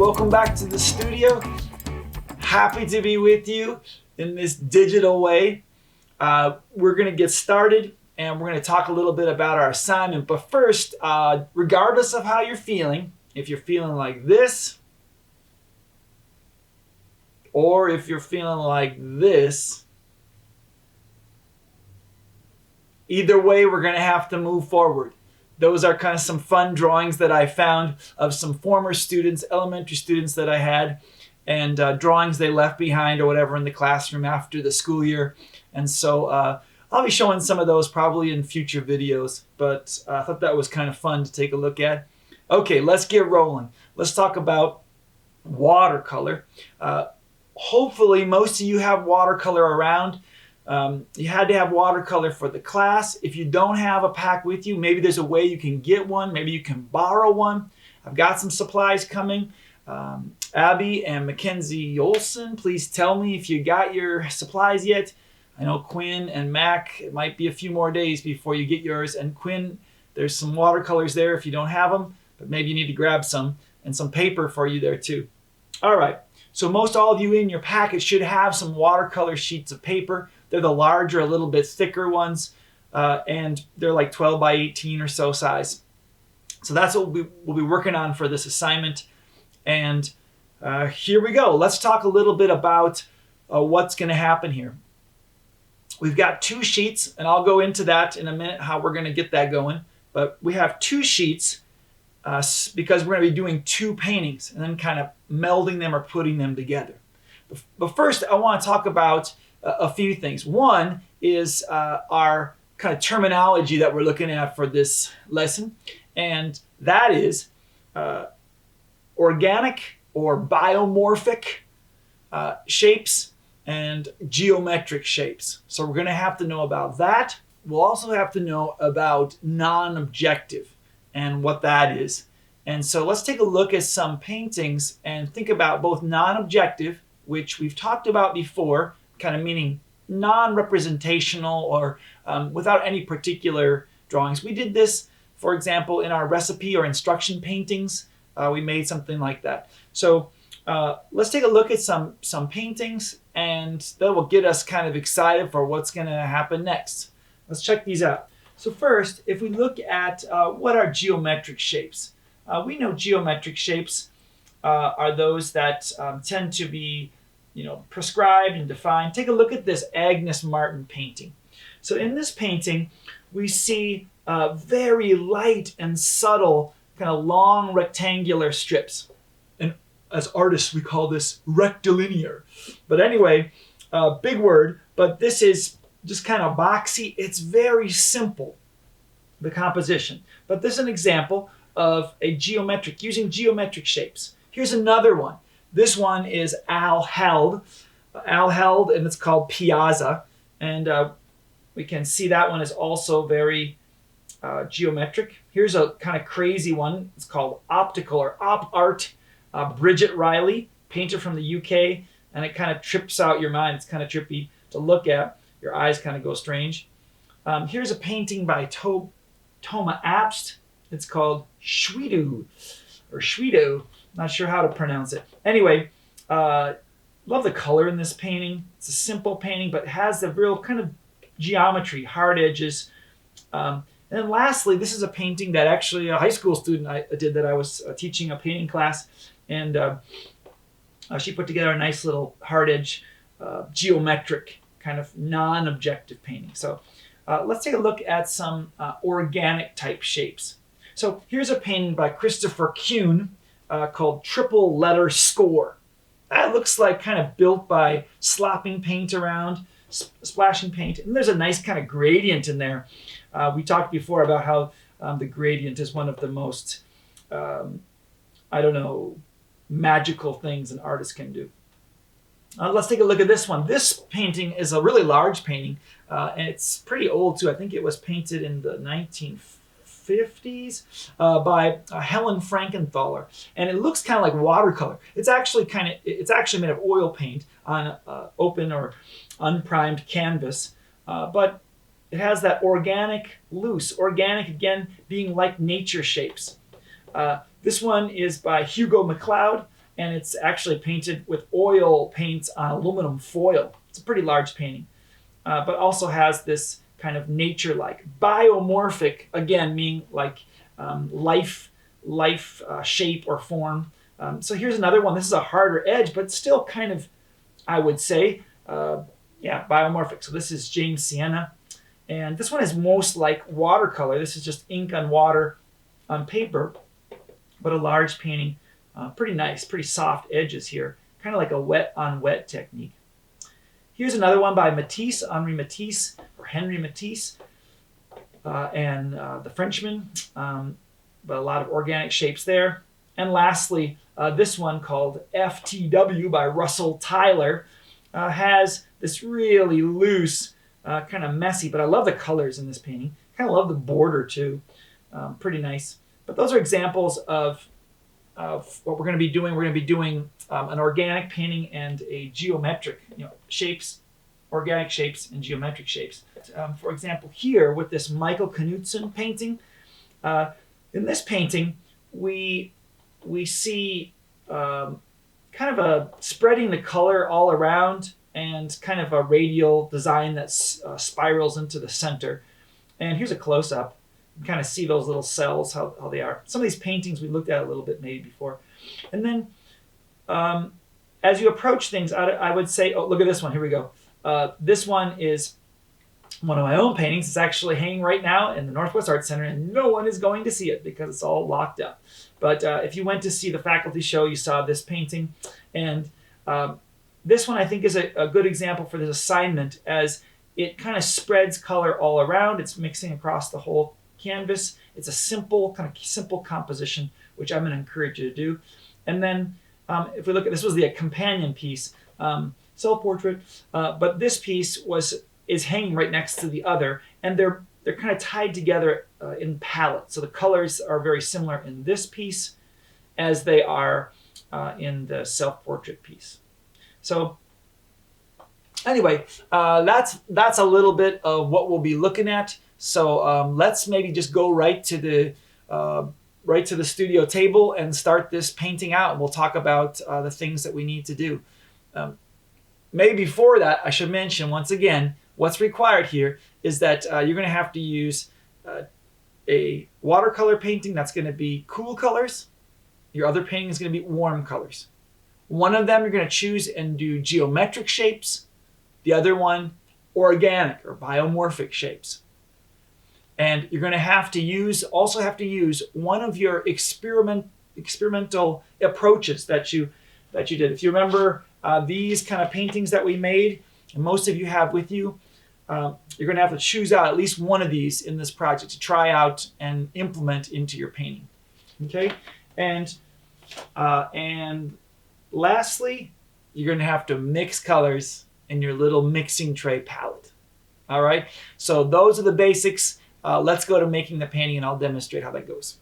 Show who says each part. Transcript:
Speaker 1: welcome back to the studio. Happy to be with you in this digital way. We're going to get started and we're going to talk a little bit about our assignment. But first, regardless of how you're feeling, if you're feeling like this, or if you're feeling like this, either way, we're going to have to move forward. Those are kind of some fun drawings that I found of some former students, elementary students that I had, and drawings they left behind or whatever in the classroom after the school year. And so I'll be showing some of those probably in future videos, but I thought that was kind of fun to take a look at. Okay, let's get rolling. Let's talk about watercolor. Hopefully most of you have watercolor around. You had to have watercolor for the class. If you don't have a pack with you, maybe there's a way you can get one. Maybe you can borrow one. I've got some supplies coming. Abby and Mackenzie Olson, please tell me if you got your supplies yet. I know Quinn and Mac, it might be a few more days before you get yours. And Quinn, there's some watercolors there if you don't have them, but maybe you need to grab some, and some paper for you there too. All right, so most all of you in your packet should have some watercolor sheets of paper. They're the larger, a little bit thicker ones, and they're like 12 by 18 or so size. So that's what we'll be working on for this assignment. And here we go. Let's talk a little bit about what's going to happen here. We've got two sheets, and I'll go into that in a minute, how we're going to get that going. But we have two sheets because we're going to be doing two paintings and then kind of melding them or putting them together. But first, I want to talk about a few things. One is our kind of terminology that we're looking at for this lesson, and that is organic or biomorphic shapes and geometric shapes. So we're going to have to know about that. We'll also have to know about non-objective and what that is. And so let's take a look at some paintings and think about both non-objective, which we've talked about before, kind of meaning non-representational or without any particular drawings. We did this, for example, in our recipe or instruction paintings. We made something like that. So let's take a look at some paintings, and that will get us kind of excited for what's going to happen next. Let's check these out. So first, if we look at what are geometric shapes, we know geometric shapes are those that tend to be prescribed and defined. Take a look at this Agnes Martin painting. So in this painting, we see very light and subtle, kind of long rectangular strips. And as artists, we call this rectilinear. But anyway, big word, but this is just kind of boxy. It's very simple, the composition. But this is an example of using geometric shapes. Here's another one. This one is Al Held, and it's called Piazza. And we can see that one is also very geometric. Here's a kind of crazy one. It's called Optical or Op Art. Bridget Riley, painter from the UK, and it kind of trips out your mind. It's kind of trippy to look at. Your eyes kind of go strange. Here's a painting by Toma Abst. It's called Shwedo, or Shwedo. Not sure how to pronounce it. Anyway, love the color in this painting. It's a simple painting, but has the real kind of geometry, hard edges. And then lastly, this is a painting that actually a high school student I did that I was teaching a painting class, and she put together a nice little hard edge, geometric kind of non-objective painting. So let's take a look at some organic type shapes. So here's a painting by Christopher Kuhn called Triple Letter Score. That looks like kind of built by slopping paint around, splashing paint, and there's a nice kind of gradient in there. We talked before about how the gradient is one of the most, magical things an artist can do. Let's take a look at this one. This painting is a really large painting, and it's pretty old too. I think it was painted in the 1950s by Helen Frankenthaler, and it looks kind of like watercolor. It's actually made of oil paint on open or unprimed canvas, but it has that organic, loose. Organic, again, being like nature shapes. This one is by Hugo MacLeod, and it's actually painted with oil paints on aluminum foil. It's a pretty large painting, but also has this kind of nature-like. Biomorphic, again, meaning like life shape or form. So here's another one. This is a harder edge, but still kind of, I would say, yeah, biomorphic. So this is James Sienna. And this one is most like watercolor. This is just ink on water on paper, but a large painting. Pretty nice, pretty soft edges here. Kind of like a wet on wet technique. Here's another one by Matisse, Henri Matisse, or Henri Matisse, and the Frenchman, but a lot of organic shapes there. And lastly, this one called FTW by Russell Tyler has this really loose, kind of messy, but I love the colors in this painting. Kind of love the border too. Pretty nice. But those are examples of what we're going to be doing. We're going to be doing an organic painting and a geometric, shapes, organic shapes and geometric shapes. For example, here with this Michael Knudsen painting, in this painting we see kind of a spreading the color all around and kind of a radial design that spirals into the center. And here's a close-up. You kind of see those little cells, how they are. Some of these paintings we looked at a little bit maybe before. And then as you approach things, I would say, oh, look at this one. Here we go. This one is one of my own paintings. It's actually hanging right now in the Northwest Art Center, and no one is going to see it because it's all locked up. But if you went to see the faculty show, you saw this painting. And this one I think is a good example for this assignment, as it kind of spreads color all around. It's mixing across the whole canvas. It's a simple composition, which I'm going to encourage you to do. And then if we look at this, was the companion piece, self-portrait, but this piece is hanging right next to the other, and they're kind of tied together in palette. So the colors are very similar in this piece as they are in the self-portrait piece. So anyway, that's a little bit of what we'll be looking at. So let's maybe just go right to the studio table and start this painting out. And we'll talk about the things that we need to do. Maybe before that, I should mention once again, what's required here is that you're going to have to use a watercolor painting that's going to be cool colors. Your other painting is going to be warm colors. One of them you're going to choose and do geometric shapes. The other one, organic or biomorphic shapes. And you're going to also have to use one of your experimental approaches that you did. If you remember these kind of paintings that we made, and most of you have with you, you're going to have to choose out at least one of these in this project to try out and implement into your painting. Okay, and lastly, you're going to have to mix colors in your little mixing tray palette. All right, so those are the basics. Let's go to making the painting and I'll demonstrate how that goes.